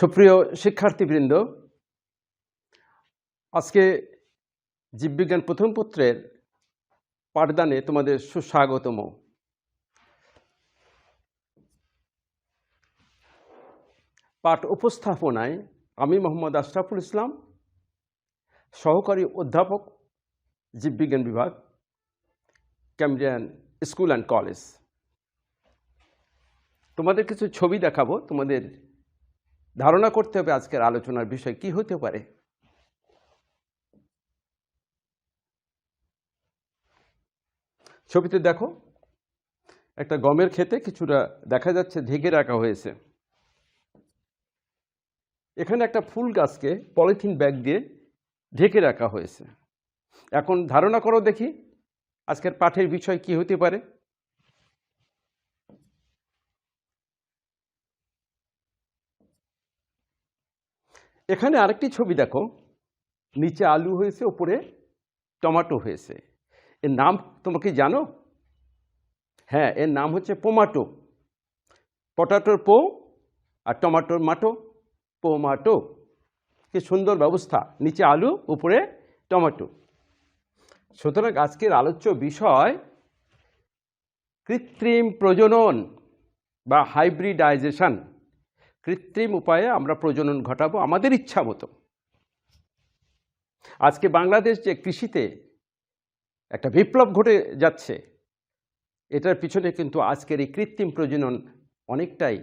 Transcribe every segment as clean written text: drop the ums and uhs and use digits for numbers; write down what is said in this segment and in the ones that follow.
সুপ্রিয় শিক্ষার্থীবৃন্দ, আজকে জীববিজ্ঞান প্রথম পত্রের পাঠদানে তোমাদের সুস্বাগতম। পাঠ উপস্থাপনায় আমি মোহাম্মদ আশরাফুল ইসলাম, সহকারী অধ্যাপক, জীববিজ্ঞান বিভাগ, ক্যামব্রিয়ান স্কুল অ্যান্ড কলেজ। তোমাদের কিছু ছবি দেখাবো, তোমাদের ধারণা করতে হবে আজকের আলোচনার বিষয় কি হতে পারে। ছবিতে দেখো, একটা গমের ক্ষেতে কিছুটা দেখা যাচ্ছে ঢেকে রাখা হয়েছে। এখানে একটা ফুল গাছকে পলিথিন ব্যাগ দিয়ে ঢেকে রাখা হয়েছে। এখন ধারণা করো দেখি আজকের পাঠের বিষয় কি হতে পারে। এখানে আরেকটি ছবি দেখো, নিচে আলু হয়েছে, উপরে টমেটো হয়েছে। এর নাম তোমরা কি জানো? হ্যাঁ, এর নাম হচ্ছে পোমাটো। পটাটোর পো আর টমেটোর মাটো, পোমাটো। কি সুন্দর ব্যবস্থা, নিচে আলু, উপরে টমেটো। সুতরাং আজকের আলোচ্য বিষয় কৃত্রিম প্রজনন বা হাইব্রিডাইজেশন। কৃত্রিম উপায়ে আমরা প্রজনন ঘটাবো আমাদের ইচ্ছা মতো। আজকে বাংলাদেশ যে কৃষিতে একটা বিপ্লব ঘটে যাচ্ছে, এটার পিছনে কিন্তু আজকের এই কৃত্রিম প্রজনন অনেকটাই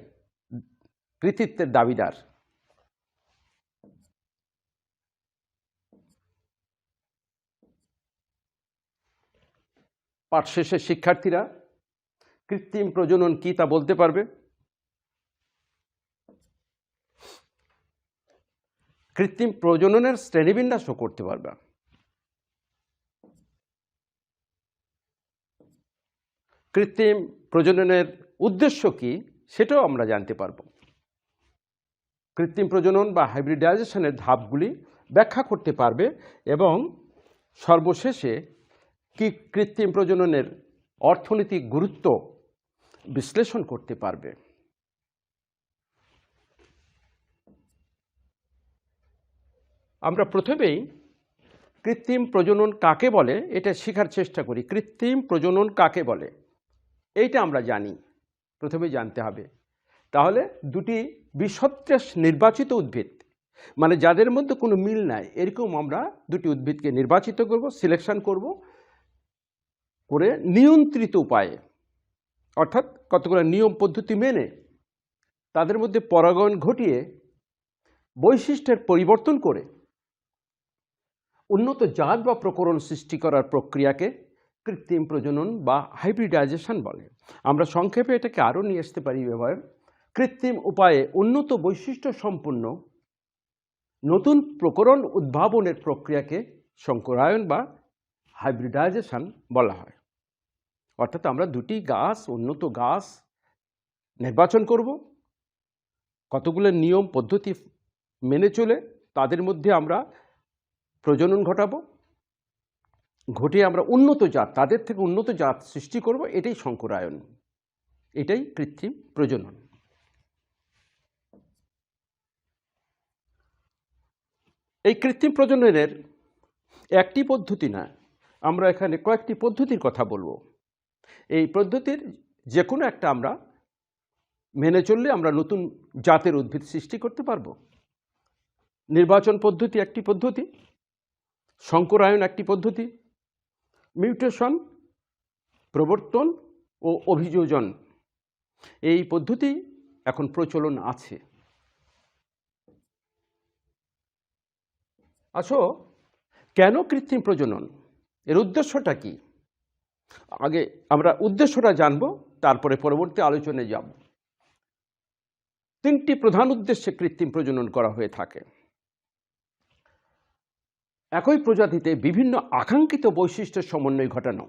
কৃতিত্বের দাবিদার। পাঠ শেষে শিক্ষার্থীরা কৃত্রিম প্রজনন কি তা বলতে পারবে। কৃত্রিম প্রজননের শ্রেণীবিন্যাসও করতে পারবে। কৃত্রিম প্রজননের উদ্দেশ্য কি সেটাও আমরা জানতে পারব। কৃত্রিম প্রজনন বা হাইব্রিডাইজেশনের ধাপগুলি ব্যাখ্যা করতে পারবে এবং সর্বশেষে কি কৃত্রিম প্রজননের অর্থনৈতিক গুরুত্ব বিশ্লেষণ করতে পারবে। আমরা প্রথমেই কৃত্রিম প্রজনন কাকে বলে এটা শেখার চেষ্টা করি। কৃত্রিম প্রজনন কাকে বলে এইটা আমরা জানি, প্রথমে জানতে হবে। তাহলে দুটি বিসদৃশ নির্বাচিত উদ্ভিদ, মানে যাদের মধ্যে কোনো মিল নাই, এরকম আমরা দুটি উদ্ভিদকে নির্বাচিত করব, সিলেকশন করব করে নিয়ন্ত্রিত উপায়ে, অর্থাৎ কতগুলো নিয়ম পদ্ধতি মেনে তাদের মধ্যে পরাগায়ন ঘটিয়ে বৈশিষ্ট্যের পরিবর্তন করে উন্নত জাত বা প্রকরণ সৃষ্টি করার প্রক্রিয়াকে কৃত্রিম প্রজনন বা হাইব্রিডাইজেশন বলে। আমরা সংক্ষেপে এটাকে আরও নিয়ে আসতে পারি ব্যবহার। কৃত্রিম উপায়ে উন্নত বৈশিষ্ট্য সম্পন্ন নতুন প্রকরণ উদ্ভাবনের প্রক্রিয়াকে সংকরায়ন বা হাইব্রিডাইজেশন বলা হয়। অর্থাৎ আমরা দুটি গাছ, উন্নত গাছ নির্বাচন করব, কতগুলো নিয়ম পদ্ধতি মেনে চলে তাদের মধ্যে আমরা প্রজনন ঘটাবো, ঘটিয়ে আমরা উন্নত জাত, তাদের থেকে উন্নত জাত সৃষ্টি করব। এটাই সংকরায়ন, এটাই কৃত্রিম প্রজনন। এই কৃত্রিম প্রজননের একটি পদ্ধতি না, আমরা এখানে কয়েকটি পদ্ধতির কথা বলবো। এই পদ্ধতির যে কোনো একটা আমরা মেনে চললে আমরা নতুন জাতের উদ্ভিদ সৃষ্টি করতে পারবো। নির্বাচন পদ্ধতি একটি পদ্ধতি, সংকরায়ন একটি পদ্ধতি, মিউটেশন, প্রবর্তন ও অভিযোজন এই পদ্ধতি এখন প্রচলন আছে। আসো, কেন কৃত্রিম প্রজনন, এর উদ্দেশ্যটা কি? আগে আমরা উদ্দেশ্যটা জানবো, তারপরে পরবর্তী আলোচনায় যাব। তিনটি প্রধান উদ্দেশ্যে কৃত্রিম প্রজনন করা হয়ে থাকে। একই প্রজাতিতে বিভিন্ন আকাঙ্ক্ষিত বৈশিষ্ট্যের সমন্বয় ঘটানো,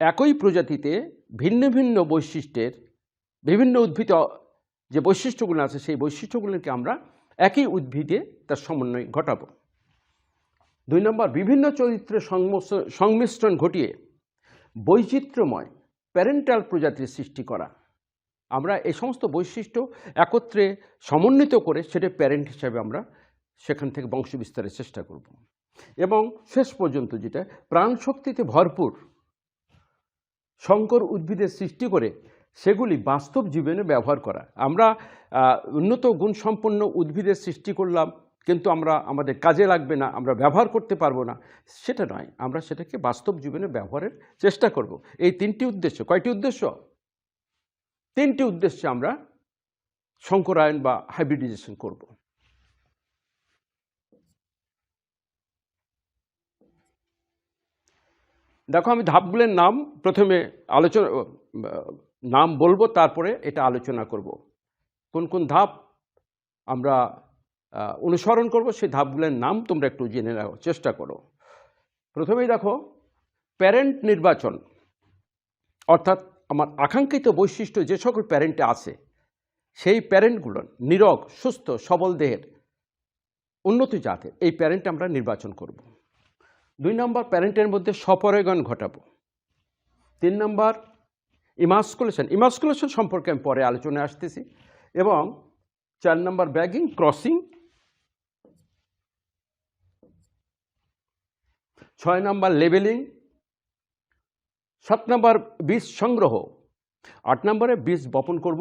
একই প্রজাতিতে ভিন্ন ভিন্ন বৈশিষ্ট্যের বিভিন্ন উদ্ভিদ যে বৈশিষ্ট্যগুলো আছে সেই বৈশিষ্ট্যগুলোকে আমরা একই উদ্ভিদে তার সমন্বয় ঘটাবো। 2 নম্বর, বিভিন্ন চরিত্রের সংমিশ্রণ ঘটিয়ে বৈচিত্র্যময় প্যারেন্টাল প্রজাতির সৃষ্টি করা। আমরা এই সমস্ত বৈশিষ্ট্য একত্রে সমন্বিত করে সেটা প্যারেন্ট হিসাবে আমরা সেখান থেকে বংশ বিস্তারের চেষ্টা করব। এবং শেষ পর্যন্ত যেটা প্রাণশক্তিতে ভরপুর সংকর উদ্ভিদের সৃষ্টি করে সেগুলি বাস্তব জীবনে ব্যবহার করা। আমরা উন্নত গুণসম্পন্ন উদ্ভিদের সৃষ্টি করলাম, কিন্তু আমরা আমাদের কাজে লাগবে না, আমরা ব্যবহার করতে পারবো না, সেটা নয়। আমরা সেটাকে বাস্তব জীবনে ব্যবহারের চেষ্টা করব। এই তিনটি উদ্দেশ্য, কয়টি উদ্দেশ্য? তিনটি উদ্দেশ্যে আমরা সংকরায়ন বা হাইব্রিডাইজেশন করব। দেখো, আমি ধাপগুলোর নাম প্রথমে নাম বলবো, তারপরে এটা আলোচনা করব। কোন কোন ধাপ আমরা অনুসরণ করব সেই ধাপগুলোর নাম তোমরা একটু জেনে নেওয়ার চেষ্টা করো। প্রথমেই দেখো, প্যারেন্ট নির্বাচন, অর্থাৎ আমার আকাঙ্ক্ষিত বৈশিষ্ট্য যে সকল প্যারেন্টে আছে সেই প্যারেন্টগুলো নীরোগ, সুস্থ, সবল দেহের, উন্নত জাতের এই প্যারেন্ট আমরা নির্বাচন করব। 2 নম্বর, প্যারেন্টের মধ্যে স্বপরাগন ঘটাবো। 3 নম্বর, ইমাস্কুলেশন সম্পর্কে আমি পরে আলোচনায় আসতেছি। এবং 4 নম্বর, ব্যাগিং, ক্রসিং। 6 নম্বর, লেবেলিং। 7 নম্বর, বীজ সংগ্রহ। 8 নম্বরে বীজ বপন করব।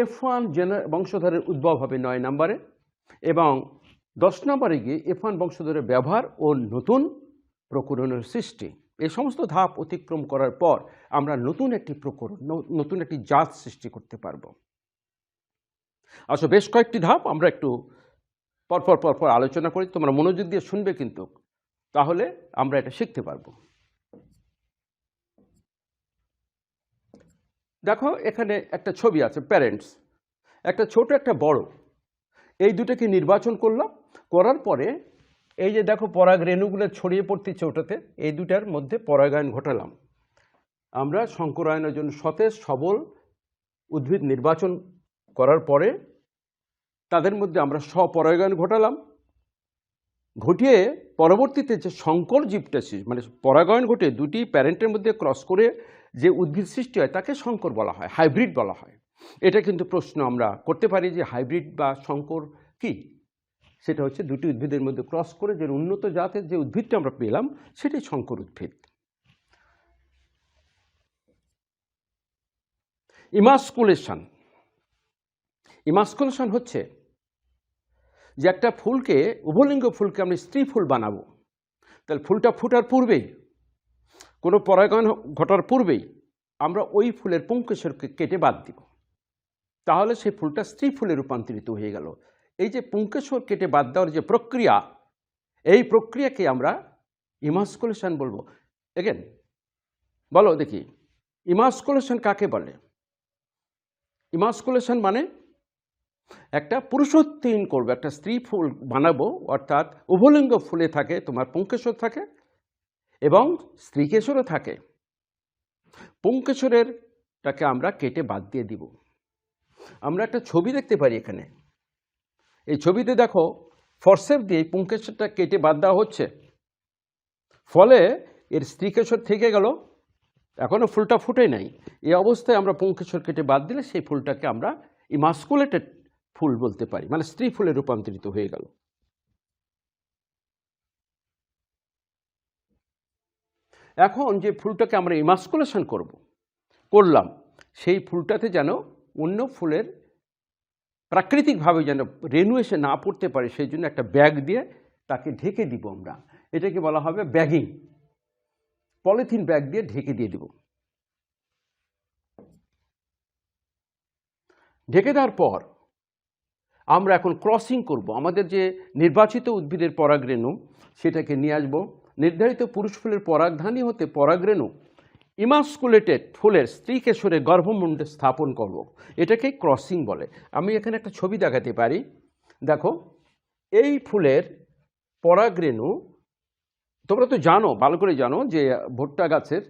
F1 বংশধরের উদ্ভব হবে 9 নম্বরে। এবং 10 নম্বরে গিয়ে F1 বংশধরের ব্যবহার ও নতুন প্রকরণের সৃষ্টি। এই সমস্ত ধাপ অতিক্রম করার পর আমরা নতুন একটি প্রকরণ, নতুন একটি জাত সৃষ্টি করতে পারব। আসলে বেশ কয়েকটি ধাপ আমরা একটু পরপর আলোচনা করি, তোমরা মনোযোগ দিয়ে শুনবে কিন্তু, তাহলে আমরা এটা শিখতে পারবো। দেখো, এখানে একটা ছবি আছে, প্যারেন্টস, একটা ছোট একটা বড়, এই দুটোকে নির্বাচন করলাম। করার পরে এই যে দেখো পরাগ রেণুগুলো ছড়িয়ে পড়তেছে ওটাতে, এই দুটার মধ্যে পরাগায়ন ঘটালাম। আমরা সংকরায়নের জন্য সতেজ সবল উদ্ভিদ নির্বাচন করার পরে তাদের মধ্যে আমরা স্বপরাগায়ন ঘটালাম। ঘটিয়ে পরবর্তীতে যে সংকর জীবটা, মানে পরাগায়ন ঘটে দুটি প্যারেন্টের মধ্যে ক্রস করে যে উদ্ভিদ সৃষ্টি হয় তাকে সংকর বলা হয়, হাইব্রিড বলা হয়। এটা কিন্তু প্রশ্ন আমরা করতে পারি যে হাইব্রিড বা সংকর কি? সেটা হচ্ছে দুটি উদ্ভিদের মধ্যে ক্রস করে যে উন্নত জাতের যে উদ্ভিদটা আমরা পেলাম সেটাই সংকর উদ্ভিদ। ইমাস্কুলেশন হচ্ছে যে একটা ফুলকে, উভলিঙ্গ ফুলকে আমরা স্ত্রী ফুল বানাবো, তাহলে ফুলটা ফুটার পূর্বেই, কোনো পরাগায়ন ঘটার পূর্বেই আমরা ওই ফুলের পুংকেশরকে কেটে বাদ দিব, তাহলে সেই ফুলটা স্ত্রী ফুলে রূপান্তরিত হয়ে গেল। এই যে পুংকেশর কেটে বাদ দেওয়ার যে প্রক্রিয়া, এই প্রক্রিয়াকে আমরা ইমাস্কুলেশন বলবো। এগেন বলো দেখি, ইমাস্কুলেশন কাকে বলে? ইমাস্কুলেশন মানে একটা পুরুষোত্তীন করবো, একটা স্ত্রী ফুল বানাবো, অর্থাৎ উভলিঙ্গ ফুলে থাকে তোমার পুংকেশর থাকে এবং স্ত্রীকেশরও থাকে। পুংকেশরেরটাকে আমরা কেটে বাদ দিয়ে দিব। আমরা একটা ছবি দেখতে পারি এখানে, এই ছবিতে দেখো ফরসেপ দিয়ে পুংকেশরটা কেটে বাদ দেওয়া হচ্ছে, ফলে এর স্ত্রীকেশর থেকে গেল, এখনো ফুলটা ফুটে নাই। এই অবস্থায় আমরা পুংকেশর কেটে বাদ দিলে সেই ফুলটাকে আমরা ইমাস্কুলেটেড ফুল বলতে পারি, মানে স্ত্রী ফুলে রূপান্তরিত হয়ে গেল। এখন যে ফুলটাকে আমরা ইমাস্কুলেশন করলাম, সেই ফুলটাতে যেন অন্য ফুলের প্রাকৃতিকভাবে যেন রেণু এসে না পড়তে পারে, সেই জন্য একটা ব্যাগ দিয়ে তাকে ঢেকে দিব আমরা। এটাকে বলা হবে ব্যাগিং। পলিথিন ব্যাগ দিয়ে ঢেকে দিয়ে দিব। ঢেকে দেওয়ার পর আমরা এখন ক্রসিং করব। আমাদের যে নির্বাচিত উদ্ভিদের পরাগরেণু সেটাকে নিয়ে আসবো। নির্ধারিত পুরুষ ফুলের পরাগধানী হতে পরাগরেণু ইমাস্কুলেটেড ফুলের স্ত্রীকেশরে গর্ভমুণ্ডে স্থাপন করব। এটাকে ক্রসিং বলে। আমি এখানে একটা ছবি দেখাতে পারি। দেখো, এই ফুলের পরাগরেণু, তোমরা তো জানো, ভালো করে জানো যে ভুট্টা গাছের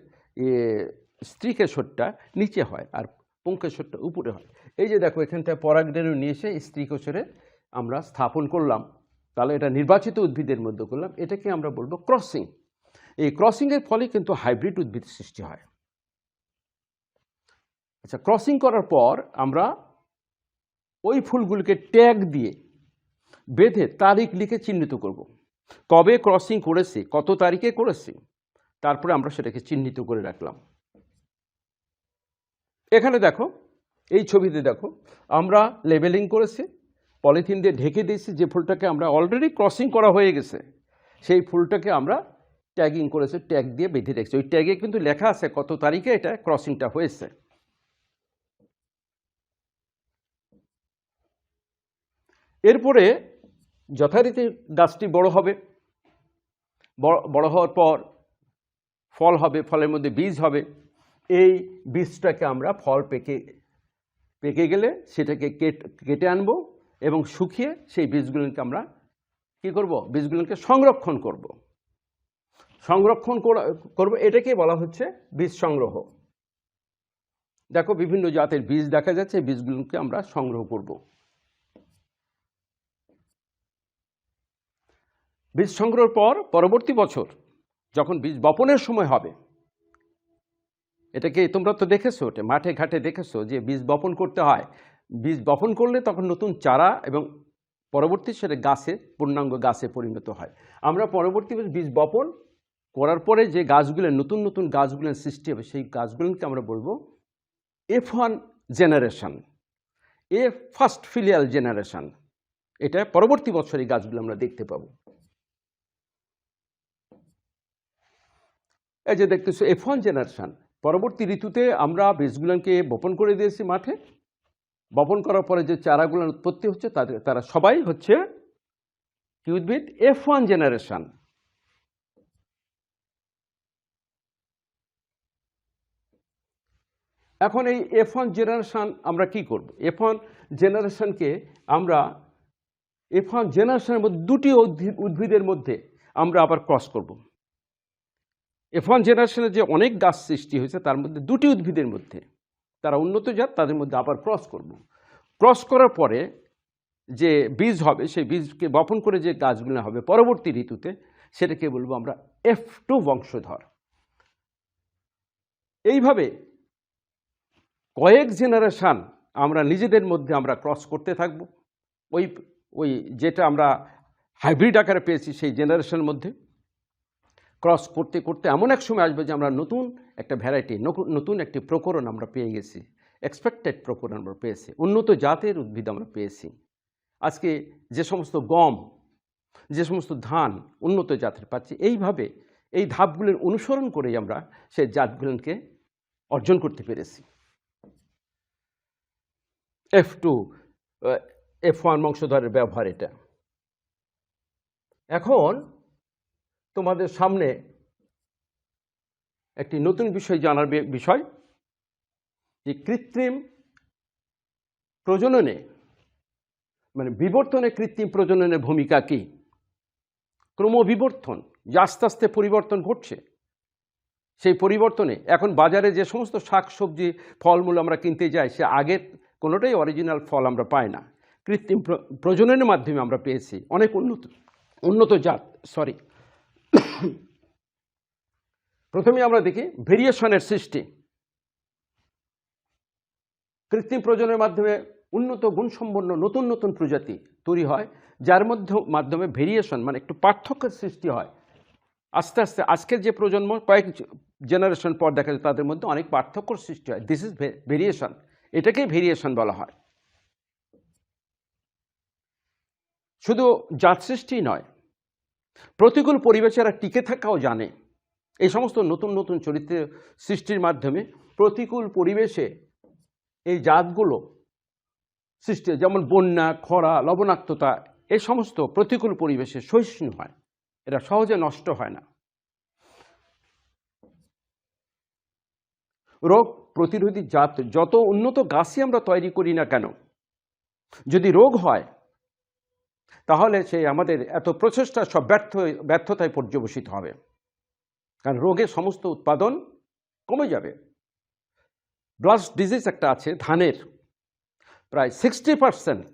স্ত্রীকেশরটা নিচে হয় আর পুংকেশরটা উপরে হয়। এই যে দেখো, এখান থেকে পরাগরেণু নিয়ে এসে স্ত্রীকেশরে আমরা স্থাপন করলাম, তাহলে এটা নির্বাচিত উদ্ভিদের মধ্যে করলাম। এটাকে আমরা বলবো ক্রসিং। এই ক্রসিংয়ের ফলে কিন্তু হাইব্রিড উদ্ভিদ সৃষ্টি হয়। আচ্ছা, ক্রসিং করার পর আমরা ওই ফুলগুলিকে ট্যাগ দিয়ে বেঁধে তারিখ লিখে চিহ্নিত করব। কবে ক্রসিং করেছে, কত তারিখে করেছে, তারপরে আমরা সেটাকে চিহ্নিত করে রাখলাম। এখানে দেখো, এই ছবিতে দেখো, আমরা লেবেলিং করেছি, পলিথিন দিয়ে ঢেকে দিয়েছি। যে ফুলটাকে আমরা অলরেডি ক্রসিং করা হয়ে গেছে সেই ফুলটাকে আমরা ট্যাগিং করেছি, ট্যাগ দিয়ে বেঁধে রেখেছি। ওই ট্যাগে কিন্তু লেখা আছে কত তারিখে এটা ক্রসিংটা হয়েছে। এরপরে যথারীতি গাছটি বড় হবে, বড় হওয়ার পর ফল হবে, ফলের মধ্যে বীজ হবে। এই বীজটাকে আমরা ফল পেকে গেলে সেটাকে কেটে আনবো এবং শুকিয়ে সেই বীজগুলোকে আমরা কি করব, বীজগুলোকে সংরক্ষণ করব। এটাকে বলা হচ্ছে বীজ সংগ্রহ। দেখো, বিভিন্ন জাতের বীজ দেখা যাচ্ছে, বীজগুলোকে আমরা সংগ্রহ করব। বীজ সংগ্রহের পর পরবর্তী বছর যখন বীজ বপনের সময় হবে, এটাকে তোমরা তো দেখেছো, ওটা মাঠে ঘাটে দেখেছো যে বীজ বপন করতে হয়। বীজ বপন করলে তখন নতুন চারা এবং পরবর্তী সেটা গাছে, পূর্ণাঙ্গ গাছে পরিণত হয়। আমরা পরবর্তী বীজ বপন করার পরে যে গাছগুলো, নতুন নতুন গাছগুলোর সৃষ্টি হবে, সেই গাছগুলোকে আমরা বলবো F1 generation, first filial generation. এটা পরবর্তী বছর এই গাছগুলো আমরা দেখতে পাবো। এই যে দেখতেছো F1 জেনারেশন, পরবর্তী ঋতুতে আমরা বীজগুলোকে বপন করে দিয়েছি মাঠে। বপন করার পরে যে চারাগুলোর উৎপত্তি হচ্ছে তারা সবাই হচ্ছে কি উদ্ভিদ, F1 জেনারেশন। এখন এই F1 জেনারেশন আমরা কি করব? F1 জেনারেশনকে আমরা F1 জেনারেশনের মধ্যে দুটি উদ্ভিদের মধ্যে আমরা আবার ক্রস করব। F1 জেনারেশনে যে অনেক গাছ সৃষ্টি হয়েছে তার মধ্যে দুটি উদ্ভিদের মধ্যে, তারা উন্নত জাত, তাদের মধ্যে আবার ক্রস করব। ক্রস করার পরে যে বীজ হবে, সেই বীজকে বপন করে যে গাছগুলো হবে পরবর্তী ঋতুতে, সেটাকে বলবো আমরা F2 বংশধর। এইভাবে কয়েক জেনারেশন আমরা নিজেদের মধ্যে আমরা ক্রস করতে থাকব। ওই যেটা আমরা হাইব্রিড আকারে পেয়েছি সেই জেনারেশনের মধ্যে ক্রস করতে করতে এমন এক সময় আসবে যে আমরা নতুন একটা ভ্যারাইটি, নতুন একটি প্রকরণ আমরা পেয়ে গেছি, এক্সপেক্টেড প্রকরণ আমরা পেয়েছি, উন্নত জাতের উদ্ভিদ আমরা পেয়েছি। আজকে যে সমস্ত গম, যে সমস্ত ধান উন্নত জাতের পাচ্ছি, এইভাবে এই ধাপগুলোর অনুসরণ করেই আমরা সেই জাতগুলোকে অর্জন করতে পেরেছি। F2 F1 বংশধরের ব্যবহার এটা। এখন তোমাদের সামনে একটি নতুন বিষয় জানার বিষয়, যে কৃত্রিম প্রজননে, মানে বিবর্তনে কৃত্রিম প্রজননের ভূমিকা কি। ক্রমবিবর্তন যে আস্তে আস্তে পরিবর্তন ঘটছে, সেই পরিবর্তনে এখন বাজারে যে সমস্ত শাকসবজি ফলমূল আমরা কিনতে যাই, সে আগের কোনোটাই অরিজিনাল ফল আমরা পাই না। কৃত্রিম প্রজননের মাধ্যমে আমরা পেয়েছি অনেক উন্নত জাত। প্রথমে আমরা দেখি ভেরিয়েশনের সৃষ্টি। কৃত্রিম প্রজননের মাধ্যমে উন্নত গুণসম্পন্ন নতুন নতুন প্রজাতি তৈরি হয়, যার মাধ্যমে ভেরিয়েশন মানে একটু পার্থক্যের সৃষ্টি হয়। আস্তে আস্তে আজকের যে প্রজন্ম, কয়েক জেনারেশন পর দেখা যায় তাদের মধ্যে অনেক পার্থক্যর সৃষ্টি হয়। দিস ইজ ভেরিয়েশন, এটাকেই ভেরিয়েশন বলা হয়। শুধু জাত সৃষ্টি নয়, প্রতিকূল পরিবেশে এরা টিকে থাকাও জানে। এই সমস্ত নতুন নতুন চরিত্র সৃষ্টির মাধ্যমে প্রতিকূল পরিবেশে এই জাতগুলো সৃষ্টি, যেমন বন্যা, খরা, লবণাক্ততা, এই সমস্ত প্রতিকূল পরিবেশে সহিষ্ণু হয়, এরা সহজে নষ্ট হয় না। রোগ প্রতিরোধী জাত, যত উন্নত গাছই আমরা তৈরি করি না কেন, যদি রোগ হয় তাহলে সেই আমাদের এত প্রচেষ্টা সব ব্যর্থতায় পর্যবসিত হবে, কারণ রোগের সমস্ত উৎপাদন কমে যাবে। ব্লাস্ট ডিজিজ একটা আছে ধানের, প্রায় 60%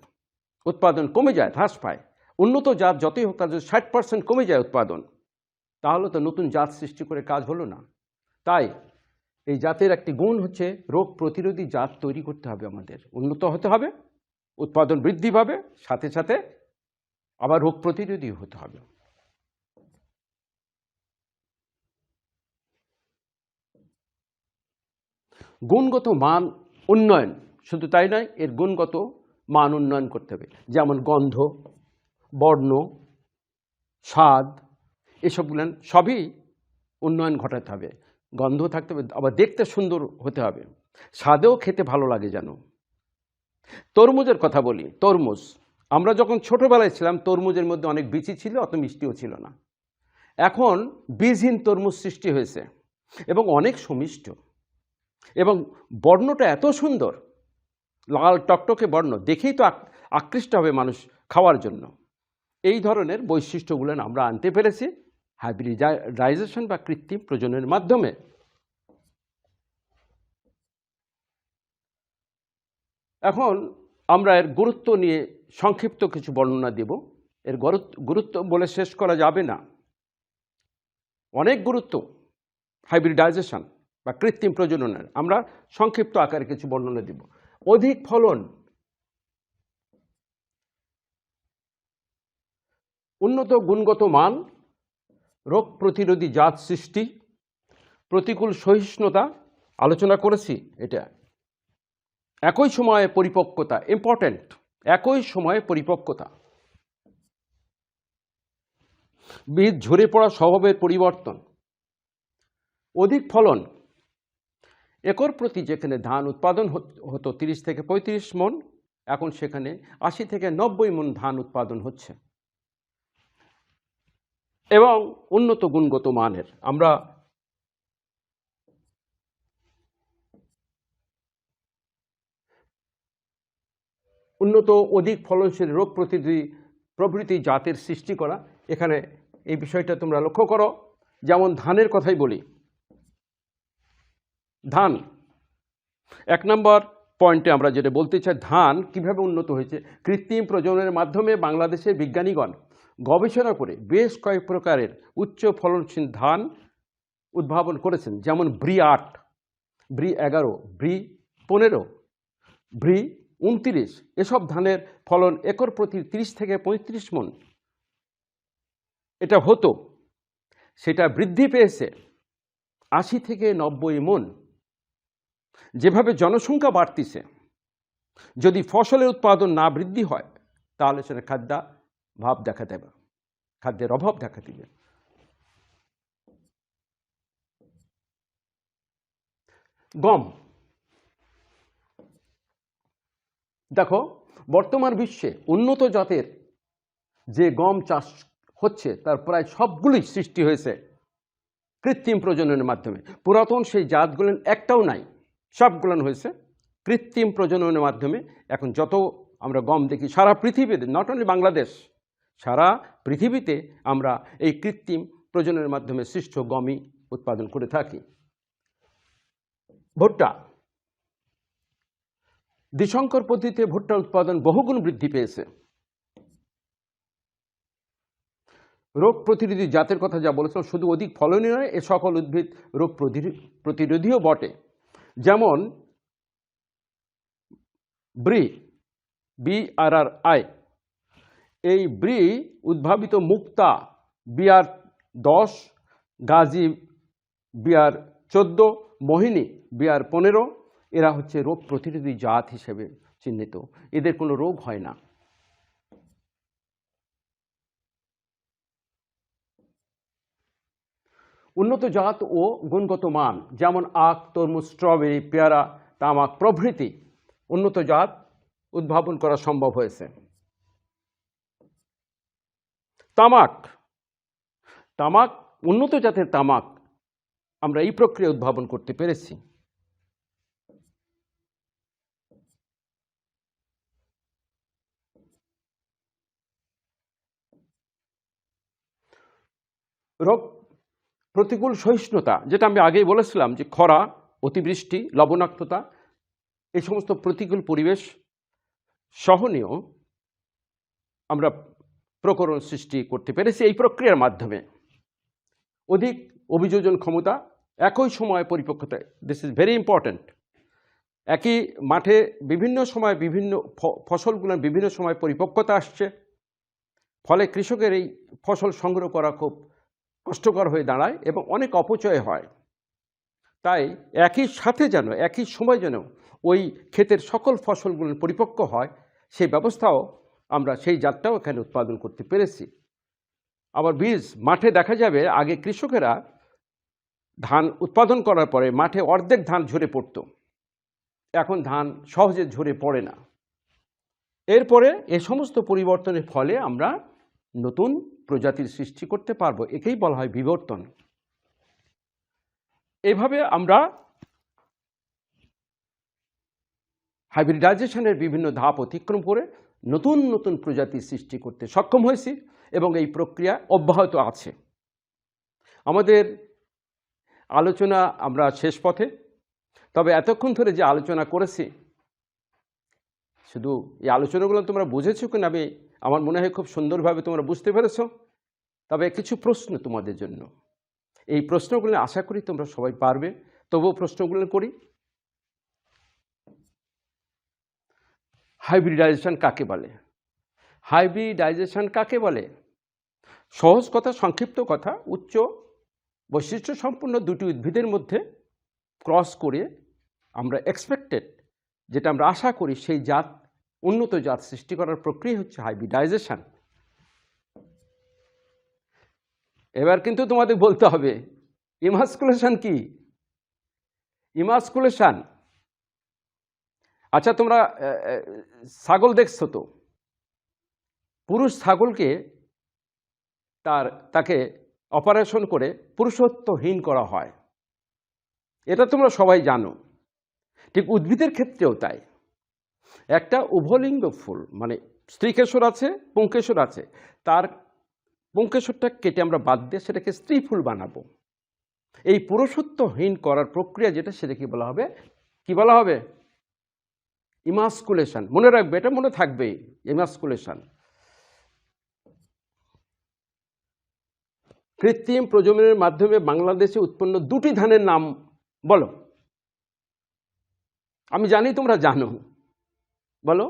উৎপাদন কমে যায়, হ্রাস পায়। উন্নত জাত যতই হোক, তার যদি 60% কমে যায় উৎপাদন, তাহলে তো নতুন জাত সৃষ্টি করে কাজ হলো না। তাই এই জাতের একটি গুণ হচ্ছে রোগ প্রতিরোধী জাত তৈরি করতে হবে, আমাদের উন্নত হতে হবে, উৎপাদন বৃদ্ধি পাবে, সাথে সাথে আবার রোগ প্রতিরোধী হতে হবে। গুণগত মান উন্নয়ন, শুধু তাই নয়, এর গুণগত মান উন্নয়ন করতে হবে, যেমন গন্ধ, বর্ণ, স্বাদ, এসবগুলো সবই উন্নয়ন ঘটাতে হবে। গন্ধ থাকতে হবে, আবার দেখতে সুন্দর হতে হবে, স্বাদেও খেতে ভালো লাগে যেন। তরমুজের কথা বলি, তরমুজ আমরা যখন ছোটবেলায় ছিলাম তরমুজের মধ্যে অনেক বিচি ছিল, অত মিষ্টিও ছিল না। এখন বীজহীন তরমুজ সৃষ্টি হয়েছে এবং অনেক সুমিষ্ট, এবং বর্ণটা এত সুন্দর, লাল টকটকে বর্ণ, দেখেই তো আকৃষ্ট হবে মানুষ খাওয়ার জন্য। এই ধরনের বৈশিষ্ট্যগুলো আমরা আনতে পেরেছি হাইব্রিডাইজেশন বা কৃত্রিম প্রজননের মাধ্যমে। এখন আমরা এর গুরুত্ব নিয়ে সংক্ষিপ্ত কিছু বর্ণনা দেব। এর গুরুত্ব বলে শেষ করা যাবে না, অনেক গুরুত্ব হাইব্রিডাইজেশন বা কৃত্রিম প্রজননের। আমরা সংক্ষিপ্ত আকারে কিছু বর্ণনা দেব। অধিক ফলন, উন্নত গুণগত মান, রোগ প্রতিরোধী জাত সৃষ্টি, প্রতিকূল সহিষ্ণুতা আলোচনা করেছি। এটা একই সময়ে পরিপক্কতা, ইম্পর্টেন্ট, একই সময়ে পরিপক্কতা, বীজ ঝরে পড়া স্বভাবের পরিবর্তন, অধিক ফলন, একর প্রতি যেখানে ধান উৎপাদন হতো 30 থেকে 35 মণ, এখন সেখানে 80 থেকে 90 মণ ধান উৎপাদন হচ্ছে, এবং উন্নত গুণগত মানের। আমরা উন্নত অধিক ফলনশীল রোগ প্রতিরোধী প্রভৃতি জাতের সৃষ্টি করা, এখানে এই বিষয়টা তোমরা লক্ষ্য করো। যেমন ধানের কথাই বলি, ধান 1 নম্বর পয়েন্টে আমরা যেটা বলতে চাই, ধান কিভাবে উন্নত হয়েছে। কৃত্রিম প্রজননের মাধ্যমে বাংলাদেশের বিজ্ঞানীগণ গবেষণা করে বেশ কয়েক প্রকারের উচ্চ ফলনশীল ধান উদ্ভাবন করেছেন, যেমন ব্রি 8, ব্রি 11, ব্রি 15, ব্রি 29। এসব ধানের ফলন একর প্রতি 30 থেকে 35 মণ এটা হতো, সেটা বৃদ্ধি পেয়েছে 80 থেকে 90 মণ। যেভাবে জনসংখ্যা বাড়তিছে, যদি ফসলের উৎপাদন না বৃদ্ধি হয় তাহলে সেটা খাদ্যাভাব দেখা দেবে, খাদ্যের অভাব দেখা দিবে। গম, দেখো বর্তমান বিশ্বে উন্নত জাতের যে গম চাষ হচ্ছে তার প্রায় সবগুলোই সৃষ্টি হয়েছে কৃত্রিম প্রজননের মাধ্যমে। পুরাতন সেই জাতগুলো একটাও নাই, সবগুলো হয়েছে কৃত্রিম প্রজননের মাধ্যমে। এখন যত আমরা গম দেখি সারা পৃথিবীতে, নট অনলি বাংলাদেশ, সারা পৃথিবীতে আমরা এই কৃত্রিম প্রজননের মাধ্যমে সৃষ্ট গমই উৎপাদন করে থাকি। ভুট্টা, দ্বিসংকর পদ্ধতিতে ভুট্টা উৎপাদন বহুগুণ বৃদ্ধি পেয়েছে। রোগ প্রতিরোধী জাতের কথা যা বলেছিলাম, শুধু অধিক ফলনই নয়, এ সকল উদ্ভিদ রোগ প্রতিরোধীও বটে। যেমন ব্রি, BRRI, এই ব্রি উদ্ভাবিত মুক্তা BR10, গাজী BR14, মোহিনী BR15, এরা হচ্ছে রোগ প্রতিরোধী জাত হিসেবে চিহ্নিত। এদের কোনো রোগ হয় না। উন্নত জাত ও গুণগত মান, যেমন আখ, তরমুজ, স্ট্রবেরি, পেয়ারা, তামাক প্রভৃতি উন্নত জাত উদ্ভাবন করা সম্ভব হয়েছে। তামাক, উন্নত জাতের তামাক আমরা এই প্রক্রিয়া উদ্ভাবন করতে পেরেছি। রোগ প্রতিকূল সহিষ্ণুতা, যেটা আমি আগেই বলেছিলাম যে খরা, অতিবৃষ্টি, লবণাক্ততা, এই সমস্ত প্রতিকূল পরিবেশ সহনীয় আমরা প্রকরণ সৃষ্টি করতে পেরেছি এই প্রক্রিয়ার মাধ্যমে। অধিক অভিযোজন ক্ষমতা, একই সময় পরিপক্কতা, দিস ইজ ভেরি ইম্পর্ট্যান্ট। একই মাঠে বিভিন্ন সময় বিভিন্ন ফসলগুলোর বিভিন্ন সময় পরিপক্কতা আসছে, ফলে কৃষকের এই ফসল সংগ্রহ করা খুব কষ্টকর হয়ে দাঁড়ায় এবং অনেক অপচয় হয়। তাই একই সাথে যেন একই সময় যেন ওই ক্ষেতের সকল ফসলগুলো পরিপক্ক হয়, সেই ব্যবস্থাও আমরা সেই জাতটাও এখানে উৎপাদন করতে পেরেছি। আবার বীজ মাঠে দেখা যাবে আগে কৃষকেরা ধান উৎপাদন করার পরে মাঠে অর্ধেক ধান ঝরে পড়ত, এখন ধান সহজে ঝরে পড়ে না। এরপরে এ সমস্ত পরিবর্তনের ফলে আমরা নতুন প্রজাতির সৃষ্টি করতে পারবো, একেই বলা হয় বিবর্তন। এভাবে আমরা হাইব্রিডাইজেশনের বিভিন্ন ধাপ অতিক্রম করে নতুন নতুন প্রজাতি সৃষ্টি করতে সক্ষম হয়েছি এবং এই প্রক্রিয়া অব্যাহত আছে। আমাদের আলোচনা আমরা শেষ পথে, তবে এতক্ষণ ধরে যে আলোচনা করেছি, শুধু এই আলোচনাগুলো তোমরা বুঝেছো কিনা আমি আমার মনে হয় খুব সুন্দরভাবে তোমরা বুঝতে পেরেছ। তবে কিছু প্রশ্ন তোমাদের জন্য, এই প্রশ্নগুলো আশা করি তোমরা সবাই পারবে, তবুও প্রশ্নগুলো করি। হাইব্রিডাইজেশন কাকে বলে? হাইব্রিডাইজেশন কাকে বলে? সহজ কথা, সংক্ষিপ্ত কথা, উচ্চ বৈশিষ্ট্য সম্পন্ন দুটি উদ্ভিদের মধ্যে ক্রস করে আমরা এক্সপেক্টেড, যেটা আমরা আশা করি, সেই জাত, উন্নত জাত সৃষ্টি করার প্রক্রিয়া হচ্ছে হাইব্রিডাইজেশন। এবার কিন্তু তোমাদের বলতে হবে ইমাস্কুলেশন কি? ইমাস্কুলেশন, আচ্ছা তোমরা ছাগল দেখছো তো, পুরুষ ছাগলকে তাকে অপারেশন করে পুরুষত্বহীন করা হয়, এটা তোমরা সবাই জানো। ঠিক উদ্ভিদের ক্ষেত্রেও তাই। একটা উভলিঙ্গ ফুল, মানে স্ত্রীকেশর আছে, পুংকেশর আছে, তার পুংকেশরটা কেটে আমরা বাদ দিয়ে সেটাকে স্ত্রী ফুল বানাবো। এই পুরুষত্বহীন করার প্রক্রিয়া যেটা, সেটাকে বলা হবে, কি বলা হবে? ইমাস্কুলেশন। মনে রাখবে, এটা মনে থাকবে, ইমাস্কুলেশন। কৃত্রিম প্রজননের মাধ্যমে বাংলাদেশে উৎপন্ন দুটি ধানের নাম বলো। আমি জানি তোমরা জানো, বলো।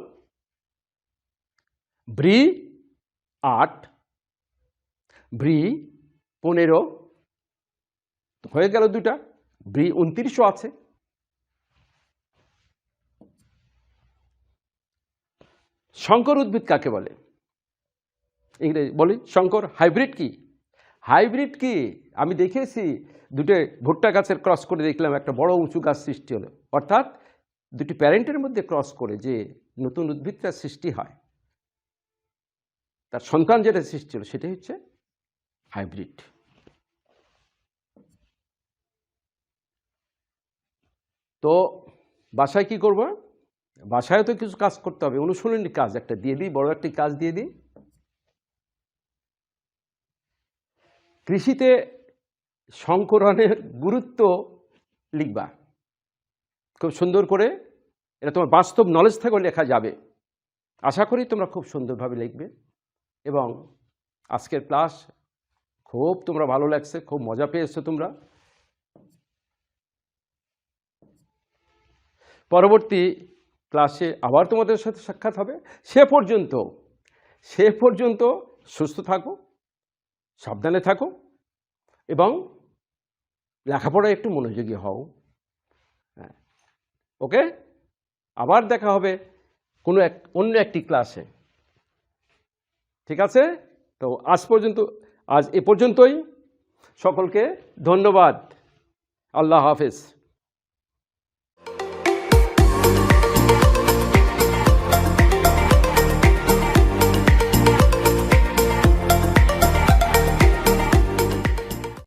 ব্রি 8, ব্রি 15, হয়ে গেল দুটা। ব্রি 29ও আছে। শঙ্কর উদ্ভিদ কাকে বলে? ইংরেজি বলি শঙ্কর। হাইব্রিড কি? হাইব্রিড কি? আমি দেখেছি দুটো ভুট্টা গাছের ক্রস করে দেখলাম একটা বড় উঁচু গাছ সৃষ্টি হলো, অর্থাৎ দুটি প্যারেন্টের মধ্যে ক্রস করে যে নতুন উদ্ভিদটা সৃষ্টি হয়, তার সন্তান যেটা সৃষ্টি হলো, সেটাই হচ্ছে হাইব্রিড। তো বাসায় কি করবো? বাসায় তো কিছু কাজ করতে হবে, অনুশীলনী কাজ একটা দিয়ে দিই, বড় একটি কাজ দিয়ে দিই। কৃষিতে সংকরণের গুরুত্ব লিখবা খুব সুন্দর করে। এটা তোমার বাস্তব নলেজ থেকেও লেখা যাবে। আশা করি তোমরা খুব সুন্দরভাবে লিখবে। এবং আজকের ক্লাস খুব তোমরা ভালো লাগছে, খুব মজা পেয়েছো তোমরা। পরবর্তী ক্লাসে আবার তোমাদের সাথে সাক্ষাৎ হবে। সে পর্যন্ত সুস্থ থাকো, সাবধানে থাকো এবং লেখাপড়ায় একটু মনোযোগী হও। ওকে, আবার দেখা হবে কোনো অন্য একটি ক্লাসে। ঠিক আছে? তো আজ এ পর্যন্তই। সকলকে ধন্যবাদ। আল্লাহ হাফেজ।